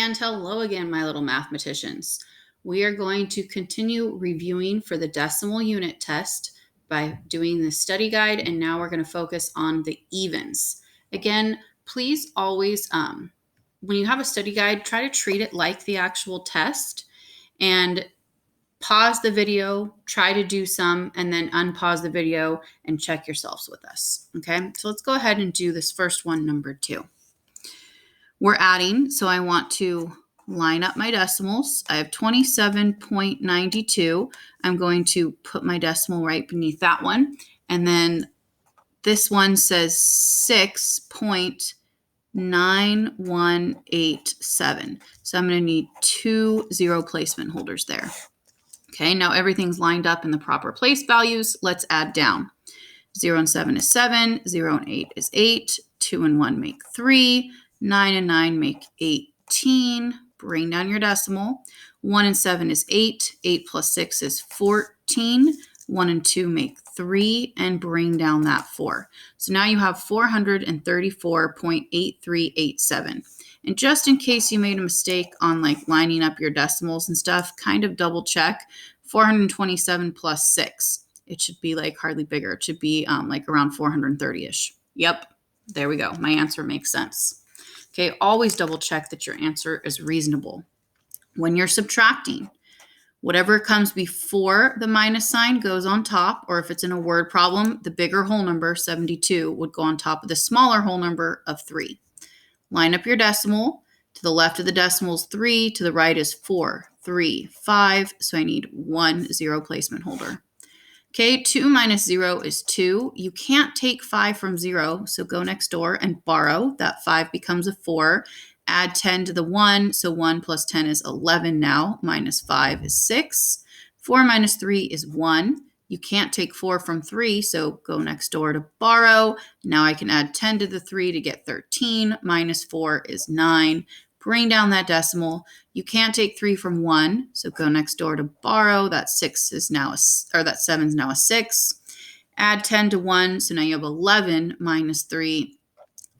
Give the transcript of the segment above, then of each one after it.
And hello again, my little mathematicians. We are going to continue reviewing for the decimal unit test by doing the study guide, and now we're going to focus on the evens. Again, please always, when you have a study guide, try to treat it like the actual test and pause the video, try to do some, and then unpause the video and check yourselves with us. Okay, so let's go ahead and do this first one, number 2. We're adding, so I want to line up my decimals. I have 27.92. I'm going to put my decimal right beneath that one. And then this one says 6.9187. So I'm going to need 2 zero placement holders there. Okay, now everything's lined up in the proper place values. Let's add down. 0 and 7 is 7. 0 and 8 is 8. 2 and 1 make 3. 9 and 9 make 18. Bring down your decimal. 1 and 7 is 8. 8 plus 6 is 14. 1 and 2 make 3, and bring down that 4. So now you have 434.8387. And just in case you made a mistake on like lining up your decimals and stuff, kind of double check. 427 plus 6. It should be like hardly bigger. It should be like around 430-ish. Yep, there we go. My answer makes sense. Okay, always double check that your answer is reasonable. When you're subtracting, whatever comes before the minus sign goes on top, or if it's in a word problem, the bigger whole number, 72, would go on top of the smaller whole number of 3. Line up your decimal. To the left of the decimal is 3, to the right is 4, 3, 5, so I need 1 zero placement holder. Okay, 2 minus 0 is 2. You can't take 5 from 0, so go next door and borrow. That 5 becomes a 4. Add 10 to the 1, so 1 plus 10 is 11 now. Minus 5 is 6. 4 minus 3 is 1. You can't take 4 from 3, so go next door to borrow. Now I can add 10 to the 3 to get 13. Minus 4 is 9. Bring down that decimal. You can't take 3 from 1, so go next door to borrow. That 6 is now that 7 is now a 6. Add 10 to 1, so now you have 11 minus 3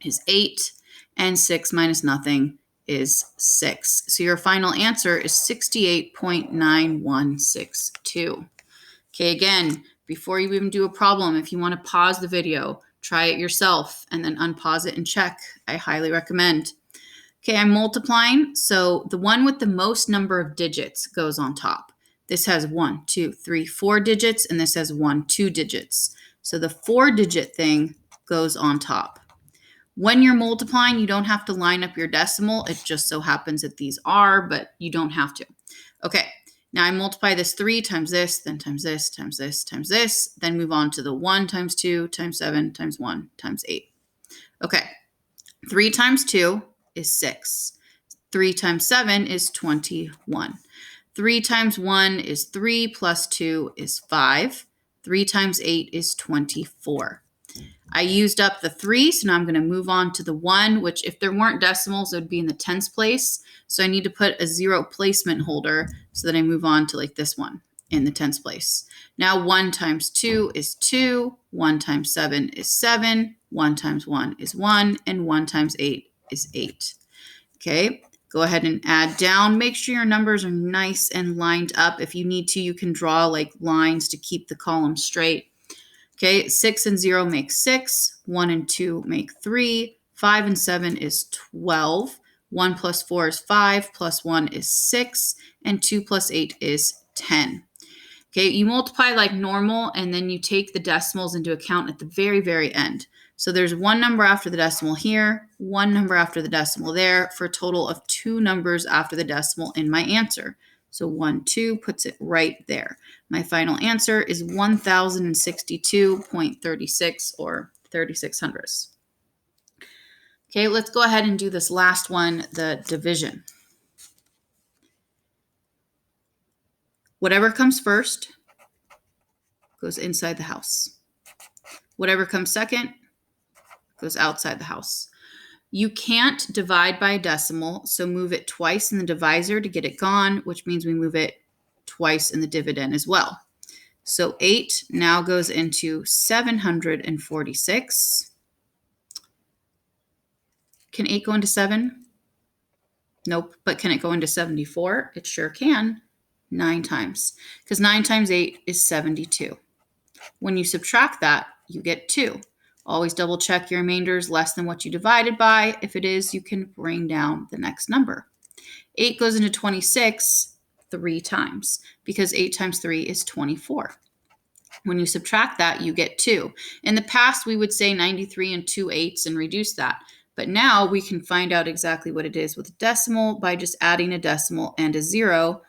is 8, and 6 minus nothing is 6. So your final answer is 68.9162. Okay, again, before you even do a problem, if you want to pause the video, try it yourself, and then unpause it and check. I highly recommend. Okay, I'm multiplying, so the one with the most number of digits goes on top. This has 1, 2, 3, 4 digits, and this has 1, 2 digits. So the 4-digit thing goes on top. When you're multiplying, you don't have to line up your decimal. It just so happens that these are, but you don't have to. Okay, now I multiply this 3 times this, then times this, times this, times this, then move on to the 1 times 2 times 7 times 1 times 8. Okay, 3 times 2 is 6. 3 times 7 is 21. 3 times 1 is 3 plus 2 is 5. 3 times 8 is 24. I used up the 3, so now I'm going to move on to the 1, which if there weren't decimals, it would be in the tens place. So I need to put a 0 placement holder so that I move on to like this one in the tens place. Now 1 times 2 is 2. 1 times 7 is 7. 1 times 1 is 1. And 1 times 8 is 8. Okay, go ahead and add down. Make sure your numbers are nice and lined up. If you need to, you can draw like lines to keep the column straight. Okay, 6 and 0 make 6. 1 and 2 make 3. 5 and 7 is 12. 1 plus 4 is 5. Plus 1 is 6. And 2 plus 8 is 10. Okay, you multiply like normal, and then you take the decimals into account at the very, very end. So there's one number after the decimal here, one number after the decimal there, for a total of 2 numbers after the decimal in my answer. So 1, 2 puts it right there. My final answer is 1062.36, or 36 hundredths. Okay, let's go ahead and do this last one, the division. Whatever comes first goes inside the house. Whatever comes second goes outside the house. You can't divide by a decimal, so move it twice in the divisor to get it gone, which means we move it twice in the dividend as well. So 8 now goes into 746. Can 8 go into 7? Nope. But can it go into 74? It sure can. 9 times. Because 9 times 8 is 72. When you subtract that, you get 2. Always double check your remainder is less than what you divided by. If it is, you can bring down the next number. 8 goes into 26 3 times because 8 times 3 is 24. When you subtract that, you get 2. In the past, we would say 93 and 2 eighths and reduce that. But now we can find out exactly what it is with a decimal by just adding a decimal and a 0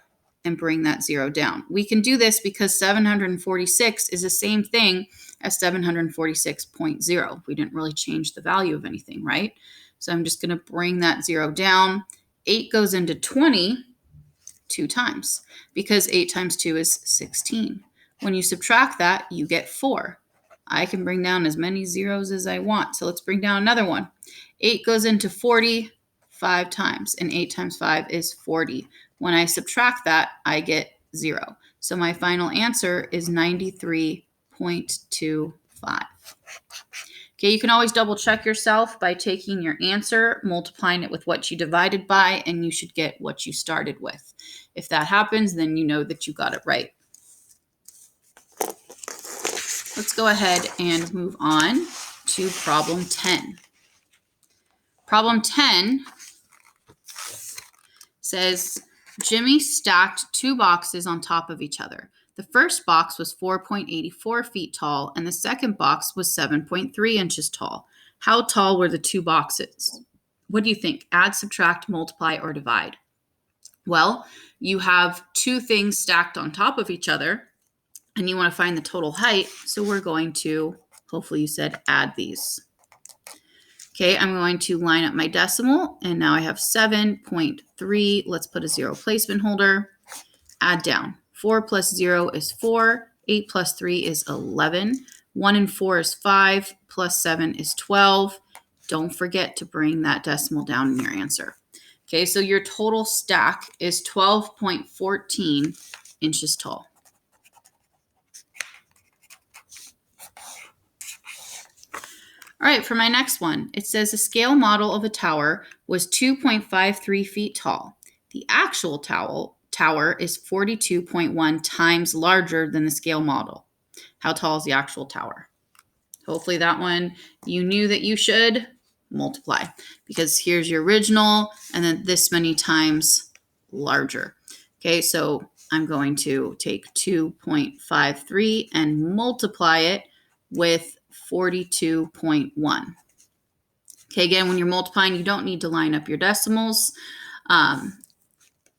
and bring that 0 down. We can do this because 746 is the same thing as 746.0. We didn't really change the value of anything, right? So I'm just going to bring that 0 down. 8 goes into 20 2 times because 8 times 2 is 16. When you subtract that, you get 4. I can bring down as many zeros as I want. So let's bring down another one. 8 goes into 40 5 times, and 8 times 5 is 40. When I subtract that, I get 0. So my final answer is 93.25. Okay, you can always double check yourself by taking your answer, multiplying it with what you divided by, and you should get what you started with. If that happens, then you know that you got it right. Let's go ahead and move on to problem 10. Problem 10 says, Jimmy stacked 2 boxes on top of each other. The first box was 4.84 feet tall, and the second box was 7.3 inches tall. How tall were the 2 boxes? What do you think? Add, subtract, multiply, or divide? Well, you have 2 things stacked on top of each other, and you want to find the total height, so we're going to, hopefully you said, add these. Okay, I'm going to line up my decimal, and now I have 7.3. Let's put a 0 placement holder. Add down. 4 plus 0 is 4. 8 plus 3 is 11. 1 and 4 is 5. Plus 7 is 12. Don't forget to bring that decimal down in your answer. Okay, so your total stack is 12.14 inches tall. All right, for my next one, it says a scale model of a tower was 2.53 feet tall. The actual tower is 42.1 times larger than the scale model. How tall is the actual tower? Hopefully that one you knew that you should multiply because here's your original and then this many times larger. Okay, so I'm going to take 2.53 and multiply it with 42.1. Okay, again, when you're multiplying, you don't need to line up your decimals.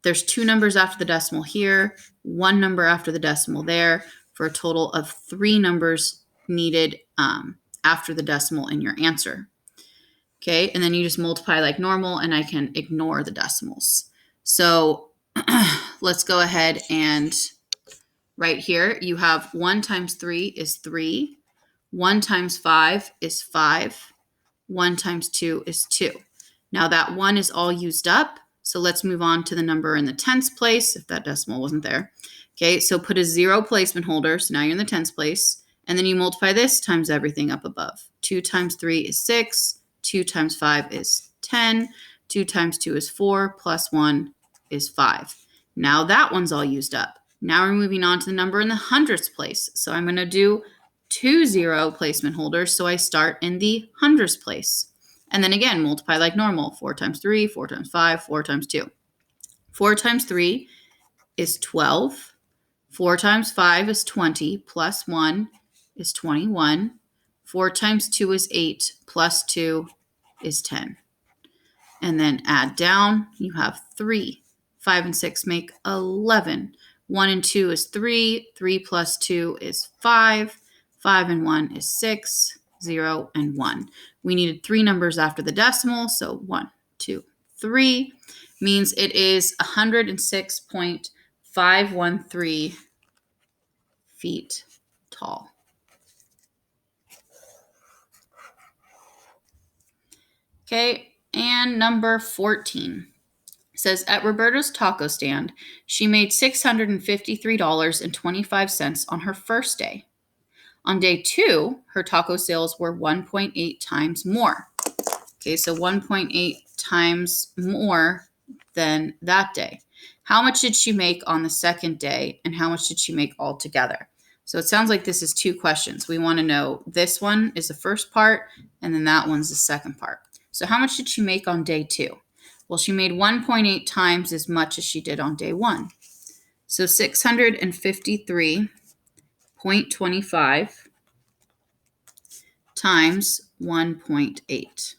There's 2 numbers after the decimal here, 1 number after the decimal there, for a total of 3 numbers needed after the decimal in your answer. Okay, and then you just multiply like normal, and I can ignore the decimals. So let's go ahead and right here, you have 1 times 3 is 3. 1 times 5 is 5. 1 times 2 is 2. Now that 1 is all used up, so let's move on to the number in the tens place, if that decimal wasn't there. Okay, so put a 0 placement holder, so now you're in the tens place, and then you multiply this times everything up above. 2 times 3 is 6. 2 times 5 is 10. 2 times 2 is 4, plus 1 is 5. Now that one's all used up. Now we're moving on to the number in the hundredths place. So I'm going to do 2 0 placement holders, so I start in the hundredths place. And then again, multiply like normal. 4 times 3, 4 times 5, 4 times 2. 4 times 3 is 12. 4 times 5 is 20, plus 1 is 21. 4 times 2 is 8, plus 2 is 10. And then add down, you have 3. 5 and 6 make 11. 1 and 2 is 3. 3 plus 2 is 5. 5 and 1 is 6. 0 and 1. We needed 3 numbers after the decimal, so 1, 2, 3 means it is 106.513 feet tall. Okay, and number 14 says at Roberta's taco stand, she made $653.25 on her first day. On day 2, her taco sales were 1.8 times more. Okay, so 1.8 times more than that day. How much did she make on the second day, and how much did she make altogether? So it sounds like this is two questions. We want to know this one is the first part, and then that one's the second part. So how much did she make on day 2? Well, she made 1.8 times as much as she did on day 1. So 653.25 times 1.8.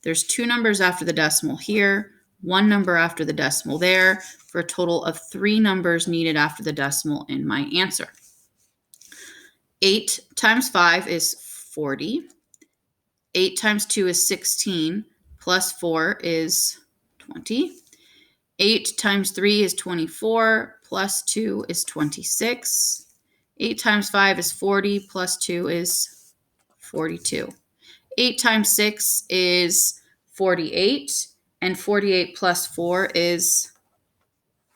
There's 2 numbers after the decimal here, 1 number after the decimal there, for a total of 3 numbers needed after the decimal in my answer. 8 times 5 is 40. 8 times 2 is 16, plus 4 is 20. 8 times 3 is 24, plus 2 is 26. 8 times 5 is 40, plus 2 is 42. 8 times 6 is 48, and 48 plus 4 is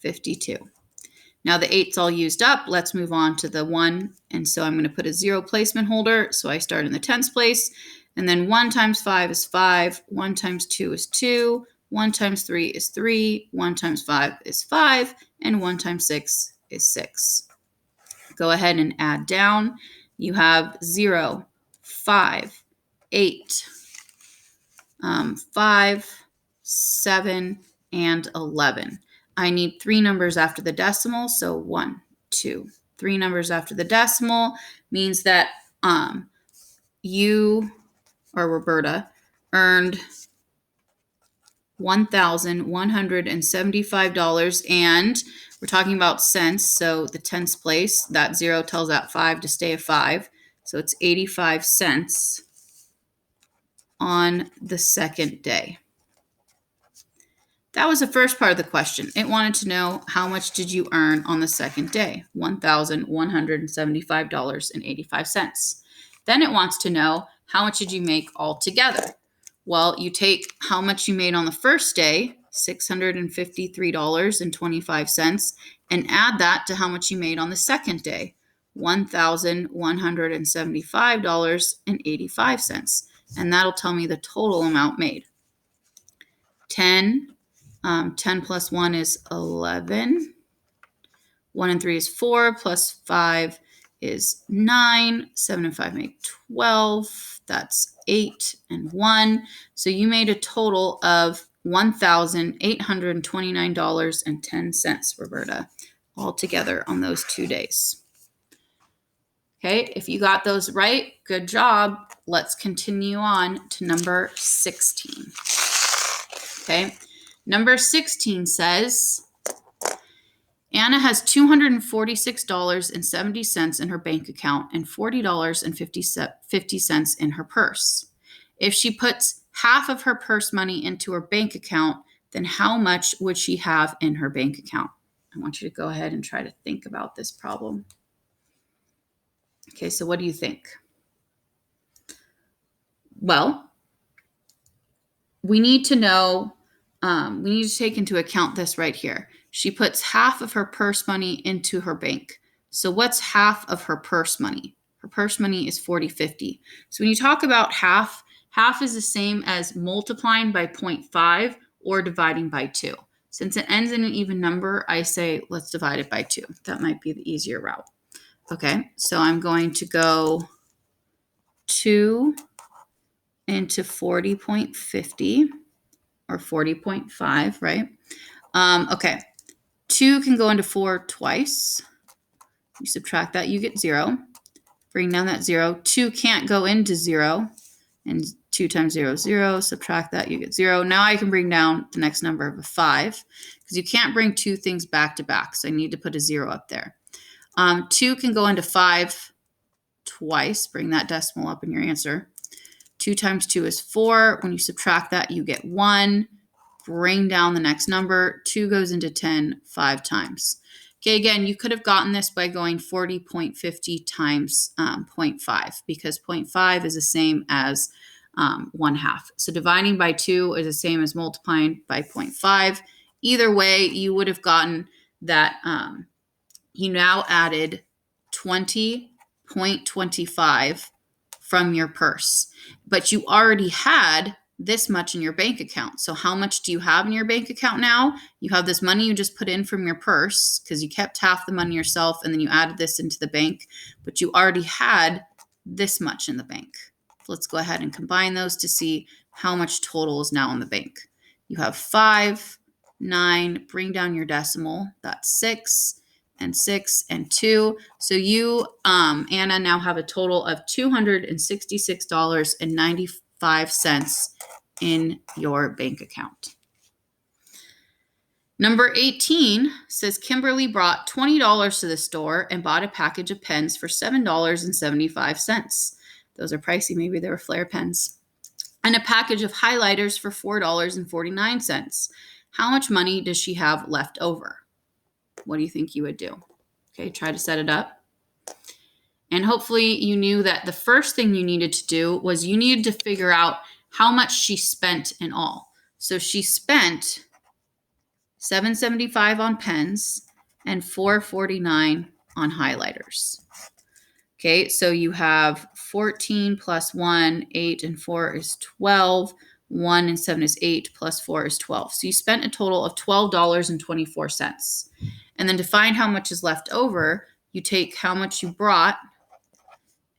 52. Now the 8's all used up. Let's move on to the 1. And so I'm going to put a 0 placement holder. So I start in the tens place. And then 1 times 5 is 5. 1 times 2 is 2. 1 times 3 is 3. 1 times 5 is 5. And 1 times 6 is 6. Go ahead and add down. You have 0, 5, 8, 5, 7, and 11. I need 3 numbers after the decimal, so 1, 2. 3 numbers after the decimal means that you, or Roberta, earned $1,175, and we're talking about cents, so the tens place, that 0 tells that 5 to stay a 5, so it's 85 cents on the second day. That was the first part of the question. It wanted to know, how much did you earn on the second day? $1,175.85. Then it wants to know, how much did you make altogether? Well, you take how much you made on the first day, $653.25, and add that to how much you made on the second day, $1,175.85. And that'll tell me the total amount made. 10 plus 1 is 11. 1 and 3 is 4, plus 5 is 9. 7 and 5 make 12. That's 8 and 1. So you made a total of $1,829.10, Roberta, all together on those 2 days. Okay, if you got those right, good job. Let's continue on to number 16. Okay, number 16 says, Anna has $246.70 in her bank account and $40.50 in her purse. If she puts half of her purse money into her bank account, then how much would she have in her bank account? I want you to go ahead and try to think about this problem. Okay, so what do you think? Well, we need to know, we need to take into account this right here. She puts half of her purse money into her bank. So what's half of her purse money? Her purse money is $40.50. So when you talk about half, half is the same as multiplying by 0.5 or dividing by 2. Since it ends in an even number, I say let's divide it by 2. That might be the easier route. Okay, so I'm going to go 2 into 40.50 or 40.5, right? Okay, 2 can go into 4 twice. You subtract that, you get 0. Bring down that 0. 2 can't go into 0. And 2 times 0 is 0. Subtract that, you get 0. Now I can bring down the next number of a 5, because you can't bring 2 things back to back. So I need to put a 0 up there. 2 can go into 5 twice. Bring that decimal up in your answer. 2 times 2 is 4. When you subtract that, you get 1. Bring down the next number. 2 goes into 10 5 times. Okay, again, you could have gotten this by going 40.50 times 0.5, because 0.5 is the same as 1/2. So dividing by 2 is the same as multiplying by 0.5. Either way, you would have gotten that you now added 20.25 from your purse, but you already had this much in your bank account. So how much do you have in your bank account now? You have this money you just put in from your purse because you kept half the money yourself and then you added this into the bank, but you already had this much in the bank. Let's go ahead and combine those to see how much total is now in the bank. You have 5, 9, bring down your decimal. That's 6 and 6 and 2. So you, Anna, now have a total of $266.95 in your bank account. Number 18 says Kimberly brought $20 to the store and bought a package of pens for $7.75. Those are pricey. Maybe they were Flair pens. And a package of highlighters for $4.49. How much money does she have left over? What do you think you would do? Okay, try to set it up. And hopefully you knew that the first thing you needed to do was you needed to figure out how much she spent in all. So she spent $7.75 on pens and $4.49 on highlighters. Okay, so you have 14 plus 1, 8 and 4 is 12. 1 and 7 is 8 plus 4 is 12. So you spent a total of $12.24. And then to find how much is left over, you take how much you brought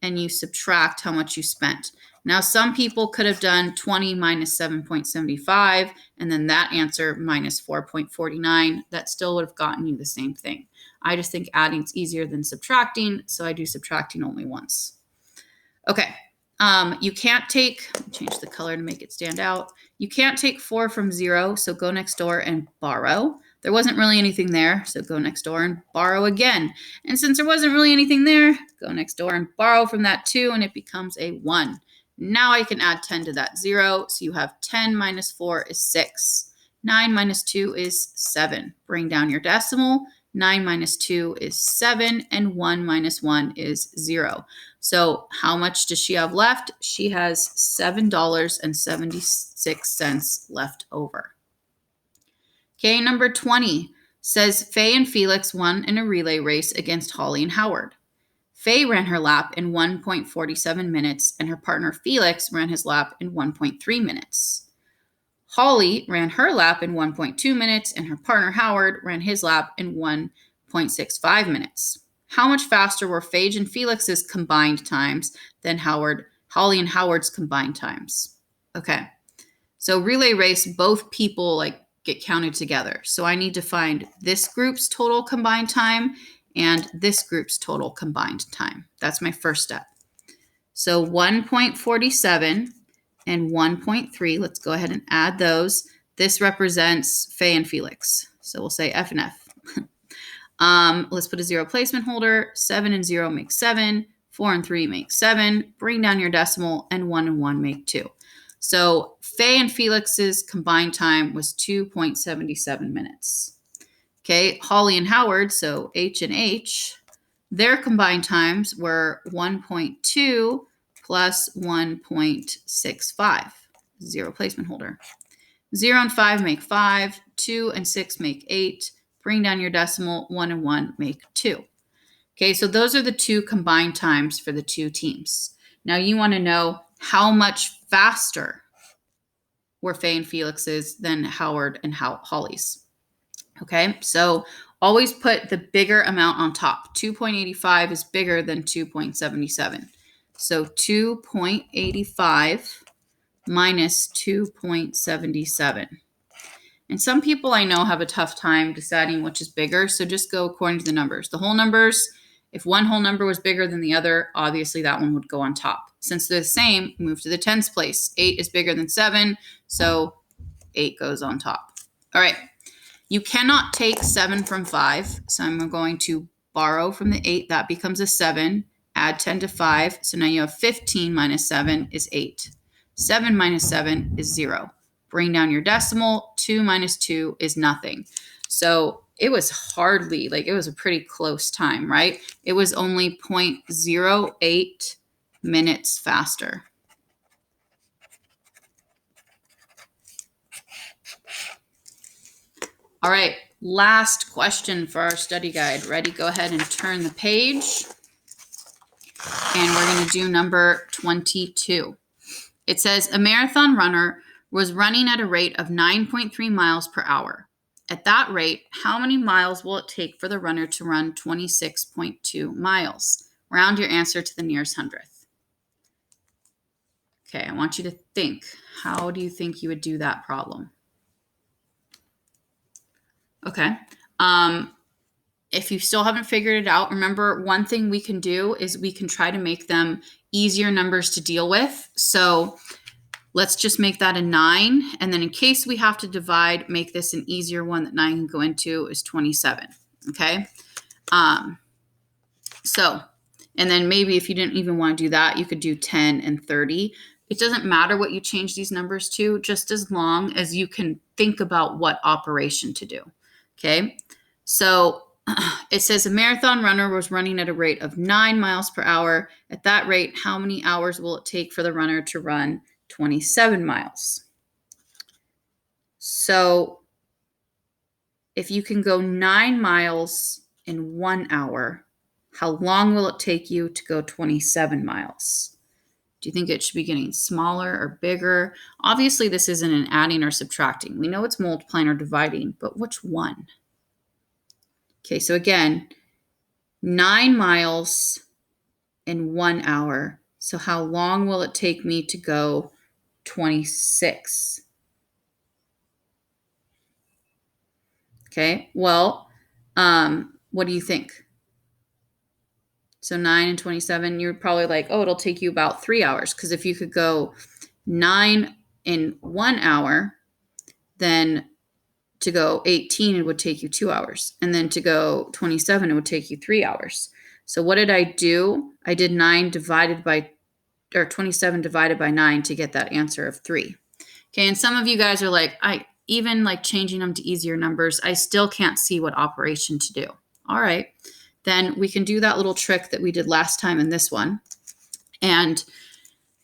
and you subtract how much you spent. Now, some people could have done 20 minus 7.75 and then that answer minus 4.49. That still would have gotten you the same thing. I just think adding is easier than subtracting, so I do subtracting only once. Okay, you can't take, change the color to make it stand out. You can't take 4 from 0, so go next door and borrow. There wasn't really anything there, so go next door and borrow again. And since there wasn't really anything there, go next door and borrow from that 2, and it becomes a 1. Now I can add 10 to that 0, so you have 10 minus 4 is 6. 9 minus 2 is 7. Bring down your decimal. 9 minus 2 is 7, and 1 minus 1 is 0. So how much does she have left? She has $7.76 left over. Okay, number 20 says Faye and Felix won in a relay race against Holly and Howard. Faye ran her lap in 1.47 minutes, and her partner Felix ran his lap in 1.3 minutes. Holly ran her lap in 1.2 minutes, and her partner Howard ran his lap in 1.65 minutes. How much faster were Faye and Felix's combined times than Holly and Howard's combined times? Okay, so relay race, both people get counted together. So I need to find this group's total combined time and this group's total combined time. That's my first step. So 1.47 and 1.3, let's go ahead and add those. This represents Faye and Felix. So we'll say F and F. Let's put a 0 placement holder. 7 and 0 make 7. 4 and 3 make 7. Bring down your decimal, and 1 and 1 make 2. So Faye and Felix's combined time was 2.77 minutes. Okay, Holly and Howard, so H and H, their combined times were 1.2 plus 1.65. 0 placement holder. 0 and 5 make 5. 2 and 6 make 8. Bring down your decimal. 1 and 1 make 2. Okay, so those are the two combined times for the two teams. Now you want to know how much faster were Faye and Felix's than Howard and Holly's. Okay, so always put the bigger amount on top. 2.85 is bigger than 2.77. So 2.85 minus 2.77. And some people I know have a tough time deciding which is bigger, so just go according to the numbers. The whole numbers, if one whole number was bigger than the other, obviously that one would go on top. Since they're the same, move to the tens place. 8 is bigger than 7, so 8 goes on top. All right, you cannot take 7 from 5, so I'm going to borrow from the 8. That becomes a 7. Add 10 to 5, so now you have 15 minus 7 is 8. 7 minus 7 is 0. Bring down your decimal. 2 minus 2 is nothing. So it was hardly, it was a pretty close time, right? It was only 0.08 minutes faster. All right, last question for our study guide. Ready? Go ahead and turn the page. And we're going to do number 22. It says, a marathon runner was running at a rate of 9.3 miles per hour. At that rate, how many miles will it take for the runner to run 26.2 miles? Round your answer to the nearest hundredth. Okay, I want you to think. How do you think you would do that problem? Okay. If you still haven't figured it out, remember one thing we can do is we can try to make them easier numbers to deal with. So let's just make that a 9. And then in case we have to divide, make this an easier one that 9 can go into is 27. Okay. And then maybe if you didn't even want to do that, you could do 10 and 30. It doesn't matter what you change these numbers to, just as long as you can think about what operation to do. Okay. So it says a marathon runner was running at a rate of 9 miles per hour. At that rate, how many hours will it take for the runner to run 27 miles? So if you can go 9 miles in 1 hour, how long will it take you to go 27 miles? Do you think it should be getting smaller or bigger? Obviously, this isn't an adding or subtracting. We know it's multiplying or dividing, but which one? Okay, so again, 9 miles in 1 hour. So how long will it take me to go 26? Okay, well, what do you think? So 9 and 27, you're probably like, oh, it'll take you about 3 hours. Because if you could go 9 in 1 hour, then to go 18, it would take you 2 hours. And then to go 27, it would take you 3 hours. So what did I do? I did 27 divided by 9 to get that answer of 3. Okay, and some of you guys are like, even like changing them to easier numbers, I still can't see what operation to do. All right, then we can do that little trick that we did last time in this one. And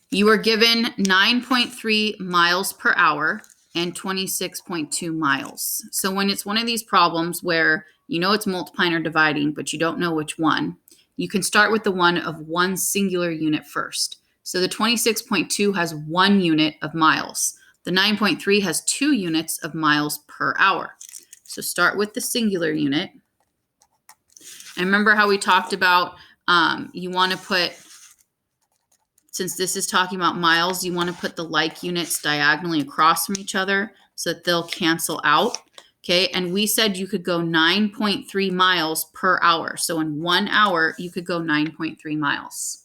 you were given 9.3 miles per hour and 26.2 miles. So when it's one of these problems where you know it's multiplying or dividing, but you don't know which one, you can start with the one of one singular unit first. So the 26.2 has 1 unit of miles. The 9.3 has 2 units of miles per hour. So start with the singular unit. And remember how we talked about you want to put, since this is talking about miles, you want to put the like units diagonally across from each other so that they'll cancel out. Okay, and we said you could go 9.3 miles per hour. So in 1 hour, you could go 9.3 miles.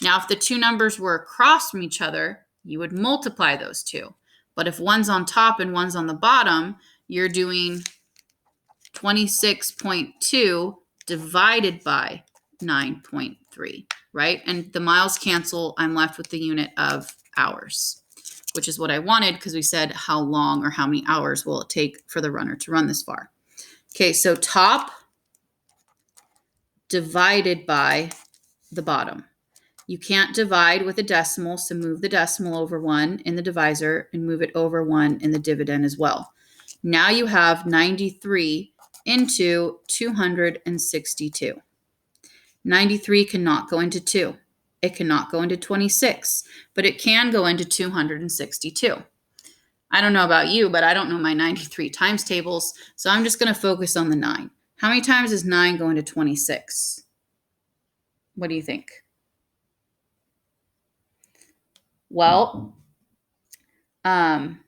Now, if the two numbers were across from each other, you would multiply those two. But if one's on top and one's on the bottom, you're doing 26.2 divided by 9.3, right? And the miles cancel. I'm left with the unit of hours, which is what I wanted because we said how long or how many hours will it take for the runner to run this far. Okay, so top divided by the bottom. You can't divide with a decimal, so move the decimal over 1 in the divisor and move it over 1 in the dividend as well. Now you have 93 into 262. 93 cannot go into 2. It cannot go into 26, but it can go into 262. I don't know about you, but I don't know my 93 times tables, so I'm just going to focus on the 9. How many times does 9 go into 26? What do you think? Well, 9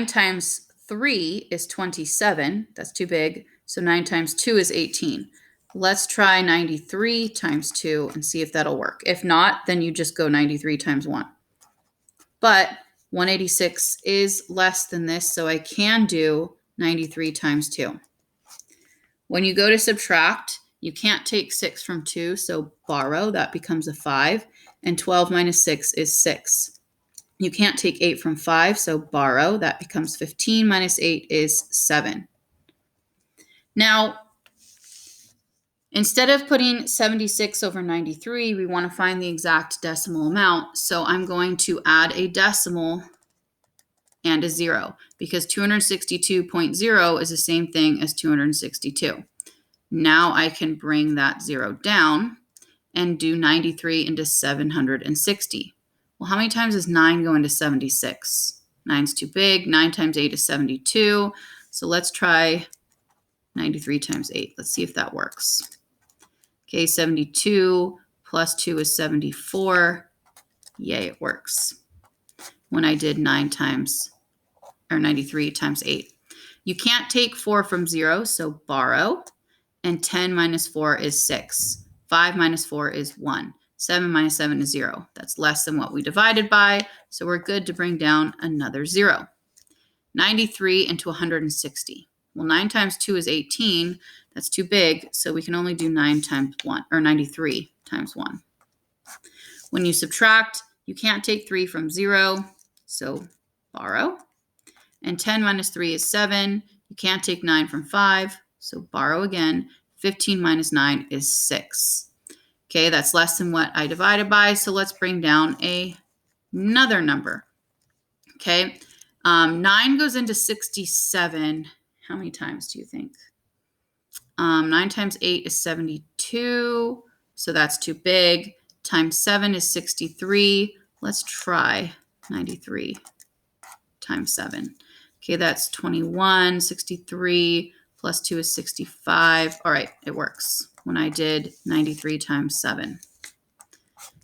times 3 is 27. That's too big. So 9 times 2 is 18. Let's try 93 times 2 and see if that'll work. If not, then you just go 93 times 1. But 186 is less than this, so I can do 93 times 2. When you go to subtract, you can't take 6 from 2, so borrow. That becomes a 5. And 12 minus 6 is 6. You can't take 8 from 5, so borrow. That becomes 15 minus 8 is 7. Now, instead of putting 76 over 93, we want to find the exact decimal amount. So I'm going to add a decimal and a 0 because 262.0 is the same thing as 262. Now I can bring that 0 down and do 93 into 760. Well, how many times does 9 go into 76? 9's too big. 9 times 8 is 72. So let's try 93 times 8. Let's see if that works. Okay, 72 plus 2 is 74. Yay, it works. When I did 93 times 8. You can't take 4 from 0, so borrow. And 10 minus 4 is 6. 5 minus 4 is 1. 7 minus 7 is 0. That's less than what we divided by, so we're good to bring down another 0. 93 into 160. Well, 9 times 2 is 18. That's too big, so we can only do 9 times 1, or 93 times 1. When you subtract, you can't take 3 from 0, so borrow. And 10 minus 3 is 7. You can't take 9 from 5, so borrow again. 15 minus 9 is 6. Okay, that's less than what I divided by, so let's bring down another number. Okay, 9 goes into 67. How many times do you think? 9 times 8 is 72, so that's too big. Times 7 is 63. Let's try 93 times 7. Okay, that's 21. 63 plus 2 is 65. All right, it works when I did 93 times 7.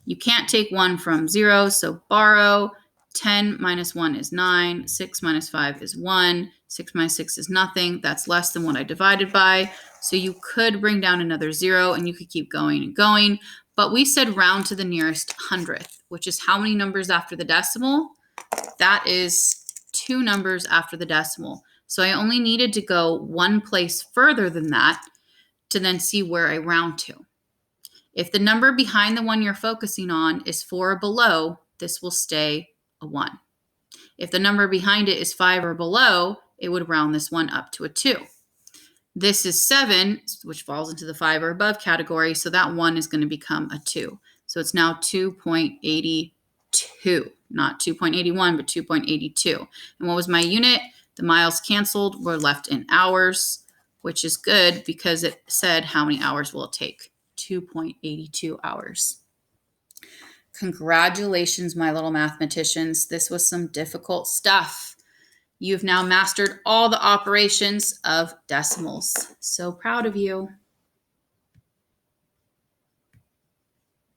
You can't take 1 from 0, so borrow. 10 minus 1 is 9. 6 minus 5 is 1. 6 minus 6 is nothing. That's less than what I divided by. So you could bring down another 0, and you could keep going and going. But we said round to the nearest hundredth, which is how many numbers after the decimal? That is 2 numbers after the decimal. So I only needed to go one place further than that to then see where I round to. If the number behind the one you're focusing on is 4 or below, this will stay a 1. If the number behind it is 5 or below, it would round this one up to a 2. This is 7, which falls into the 5 or above category, so that 1 is going to become a 2. So it's now 2.82, not 2.81, but 2.82. And what was my unit? The miles canceled, were left in hours, which is good because it said how many hours will it take? 2.82 hours. Congratulations, my little mathematicians. This was some difficult stuff. You've now mastered all the operations of decimals. So proud of you.